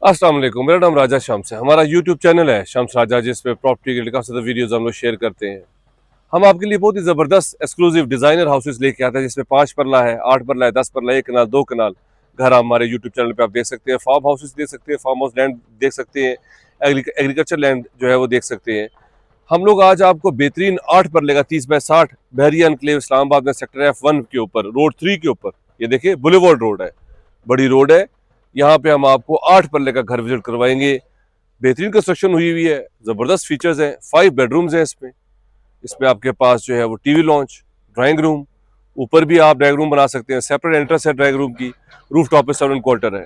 अस्सलाम वालेकुम, मेरा नाम राजा शम्स है। हमारा यूट्यूब चैनल है शम्स राजा, जिस पे प्रॉपर्टी के काफ़ी ज़्यादा वीडियोज़ हम लोग शेयर करते हैं। हम आपके लिए बहुत ही ज़बरदस्त एक्सक्लूसिव डिज़ाइनर हाउसेस लेके आते हैं, जिसमें 5 पल्ला है, 8 पल्ला है, 10 पल्ला, 1 कनाल, 2 कनाल घर हमारे यूट्यूब चैनल पे आप देख सकते हैं। फार्म हाउसेस देख सकते हैं, फार्म हाउस लैंड देख सकते हैं, एग्रीकल्चर लैंड जो है वो देख सकते हैं। हम लोग आज आपको बेहतरीन 8 पल्ले का 30/60 बहरिया एनक्लेव इस्लामाबाद में सेक्टर F1 के ऊपर, रोड 3 के ऊपर, ये देखिए बुलेवार्ड रोड है, बड़ी रोड है। यहाँ पे हम आपको 8 पल्ले का घर विजिट करवाएंगे। बेहतरीन कंस्ट्रक्शन हुई है, जबरदस्त फीचर्स हैं, 5 बेडरूम्स हैं इसमें। इसमें आपके पास जो है वो टीवी लॉन्च, ड्राइंग रूम, ऊपर भी आप ड्राइंग रूम बना सकते हैं, सेपरेट एंट्रेंस है ड्राइंग रूम की, रूफ टॉप पे 7 क्वार्टर है।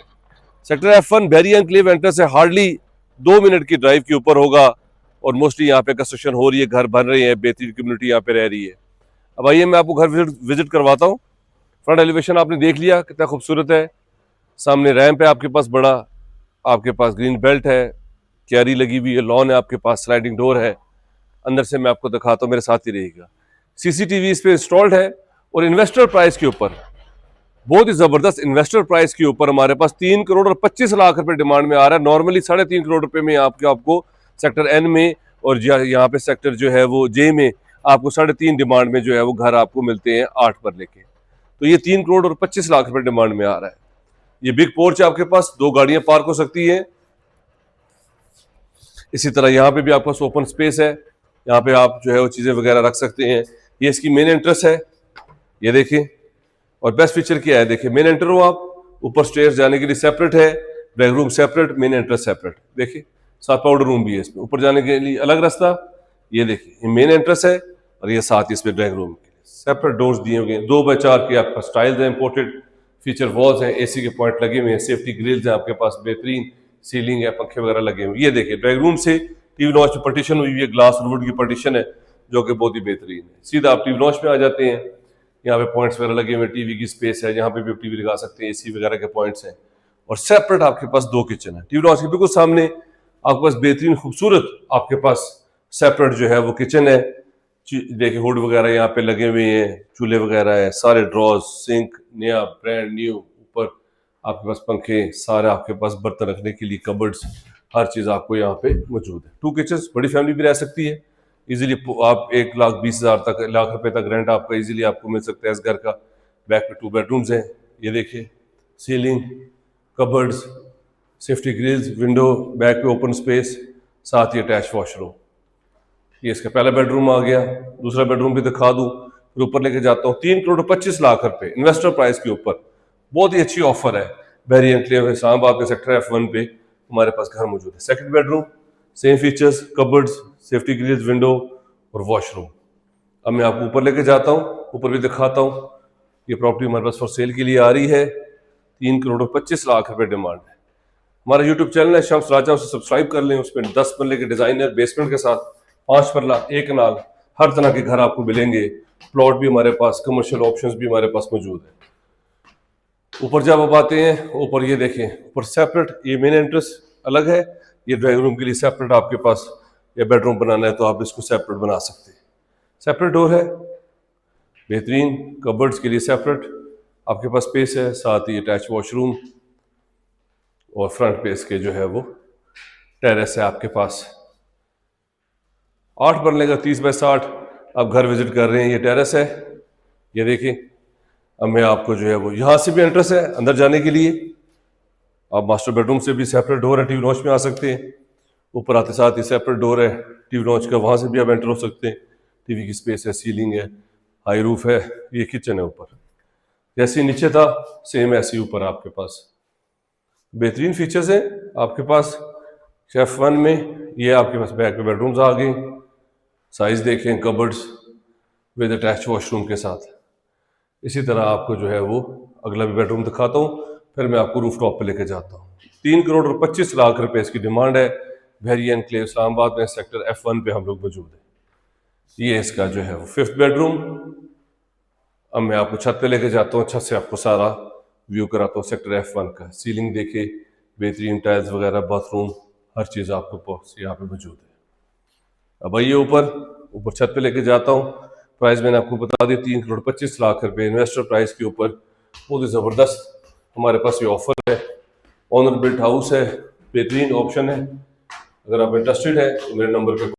सेक्टर F1 बहरिया एनक्लेव एंट्रेंस है, हार्डली 2 मिनट की ड्राइव के ऊपर होगा और मोस्टली यहाँ पे कंस्ट्रक्शन हो रही है, घर बन रहे हैं, बेहतरीन कम्युनिटी यहाँ पे रह रही है। अब आइए मैं आपको घर विजिट करवाता हूँ। फ्रंट एलिवेशन आपने देख लिया कितना खूबसूरत है। सामने रैंप है आपके पास बड़ा, आपके पास ग्रीन बेल्ट है, क्यारी लगी हुई है, लॉन है आपके पास, स्लाइडिंग डोर है। अंदर से मैं आपको दिखाता हूँ, मेरे साथ ही रहिएगा। सीसीटीवी इस पे इंस्टॉल्ड है और इन्वेस्टर प्राइस के ऊपर, बहुत ही जबरदस्त इन्वेस्टर प्राइस के ऊपर हमारे पास 3 करोड़ और 25 लाख रुपए डिमांड में आ रहा है। नॉर्मली 3.5 करोड़ रुपए में आपको सेक्टर एन में और यहाँ पे सेक्टर जो है वो जे में आपको 3.5 डिमांड में जो है वो घर आपको मिलते हैं 8 पर लेके। तो ये 3 करोड़ और 25 लाख रुपए डिमांड में आ रहा है। ये बिग पोर्च है आपके पास, 2 गाड़ियां पार्क हो सकती हैं। इसी तरह यहाँ पे भी आपके पास ओपन स्पेस है, यहाँ पे आप जो है वो चीजें वगैरह रख सकते हैं। ये इसकी मेन एंट्रेंस है, ये देखिए। और बेस्ट फीचर क्या है, देखिए मेन एंटर हो आप, ऊपर स्टेयर्स जाने के लिए सेपरेट है, drawing room separate, main entrance separate, देखिए साथ पाउडर रूम भी है इसमें, ऊपर जाने के लिए अलग रास्ता। ये देखिए ये मेन एंट्रेंस है और ये साथ ही इसमें ड्राइंग रूम के लिए सेपरेट डोर्स दिए हुए हैं। 2x4 के आपका स्टाइल्स है, इंपोर्टेड फीचर वॉल्स हैं, एसी के पॉइंट लगे हुए हैं, सेफ्टी ग्रिल्स हैं आपके पास, बेहतरीन सीलिंग है, पंखे वगैरह लगे हुए हैं। ये देखिए ड्राइंग रूम से टीवी लॉन्च में पार्टीशन हुई है, ग्लास वुड की पार्टीशन है जो कि बहुत ही बेहतरीन है। सीधा आप टीवी लॉन्च में आ जाते हैं, यहाँ पे पॉइंट्स वगैरह लगे हुए, टीवी की स्पेस है, यहाँ पे भी टीवी लगा सकते हैं, एसी वगैरह के पॉइंट्स हैं। और सेपरेट आपके पास 2 किचन है। टीवी लॉन्च के बिल्कुल सामने आपके पास बेहतरीन खूबसूरत आपके पास सेपरेट जो है वो किचन है। देखिए हुड वगैरह यहाँ पे लगे हुए हैं, चूल्हे वगैरह है, सारे ड्रॉज, सिंक नया ब्रांड न्यू, ऊपर आपके पास पंखे, सारे आपके पास बर्तन रखने के लिए कबर्ड्स, हर चीज़ आपको यहाँ पे मौजूद है। 2 किचन, बड़ी फैमिली भी रह सकती है इजीली। आप 1,20,000 तक, लाख रुपए तक रेंट आपका इजीली आपको मिल सकता है इस घर का। बैक पे 2 बेडरूम्स हैं, ये देखिए ceiling, cupboards, safety grills, window, back पे ओपन स्पेस, साथ ही अटैच वॉशरूम। ये इसका पहला बेडरूम आ गया। दूसरा बेडरूम भी दिखा दूं, फिर ऊपर लेके जाता हूँ। 3 करोड़ 25 लाख रुपए इन्वेस्टर प्राइस के ऊपर, बहुत ही अच्छी ऑफर है। बहरिया एनक्लेव इस्लामाबाद के सेक्टर F1 पे हमारे पास घर मौजूद है। Second bedroom, same features, cupboards, safety grills, window और वॉशरूम। अब मैं आपको ऊपर लेके जाता हूँ, ऊपर भी दिखाता हूँ। ये प्रॉपर्टी हमारे पास फॉर सेल के लिए आ रही है, 3 करोड़ 25 लाख रुपए डिमांड है। हमारा यूट्यूब चैनल है शम्स राजा, उसे सब्सक्राइब कर लें। उसमें 10 पल्ले के डिजाइनर बेसमेंट के साथ 5 पल्ला, 1 कनाल, हर तरह के घर आपको मिलेंगे। प्लॉट भी हमारे पास, कमर्शियल ऑप्शंस भी हमारे पास मौजूद है। ऊपर जब आप आते हैं, ऊपर ये देखें, ऊपर सेपरेट, ये मेन एंट्रेंस अलग है, ये ड्राइंग रूम के लिए सेपरेट आपके पास, या बेडरूम बनाना है तो आप इसको सेपरेट बना सकते हैं। सेपरेट डोर है, बेहतरीन कबर्ड्स के लिए सेपरेट आपके पास स्पेस है, साथ ही अटैच वॉशरूम और फ्रंट पे इसके जो है वो टेरेस है आपके पास। 8 बनने का 30/60 आप घर विजिट कर रहे हैं, ये टेरेस है, ये देखिए। अब मैं आपको जो है वो यहाँ से भी एंट्रेंस है अंदर जाने के लिए। आप मास्टर बेडरूम से भी सेपरेट डोर है, टीवी लॉन्च में आ सकते हैं। ऊपर आते साथ ही सेपरेट डोर है टीवी लॉन्च का, वहाँ से भी आप एंटर हो सकते हैं। टीवी की स्पेस है, सीलिंग है, हाई रूफ है, ये किचन है ऊपर। जैसे नीचे था सेम ऐसे ही ऊपर आपके पास बेहतरीन फीचर्स हैं आपके पास। F1 में ये आपके पास बैक पे बेडरूम्स आ गए, साइज देखें, कबर्ड्स विद अटैच वॉशरूम के साथ। इसी तरह आपको जो है वो अगला भी बेडरूम दिखाता हूँ, फिर मैं आपको रूफ टॉप पे लेके जाता हूँ। 3 करोड़ और 25 लाख रुपए इसकी डिमांड है। बहरिया एनक्लेव इस्लामाबाद में सेक्टर F1 पे हम लोग मौजूद है। ये इसका जो है वो 5th बेडरूम। अब मैं आपको छत पे लेके जाता हूँ, छत से आपको सारा व्यू कराता हूँ सेक्टर F1 का। सीलिंग देखे, बेहतरीन टाइल्स वगैरह, बाथरूम, हर चीज़ आपको यहाँ पे मौजूद है। अब आइए ऊपर छत पे लेके जाता हूँ। प्राइस मैंने आपको बता दी, 3 करोड़ 25 लाख रुपए इन्वेस्टर प्राइस के ऊपर। बहुत ही ज़बरदस्त हमारे पास ये ऑफर है। ऑनर बिल्ट हाउस है, बेहतरीन ऑप्शन है। अगर आप इंटरेस्टेड है तो मेरे नंबर पे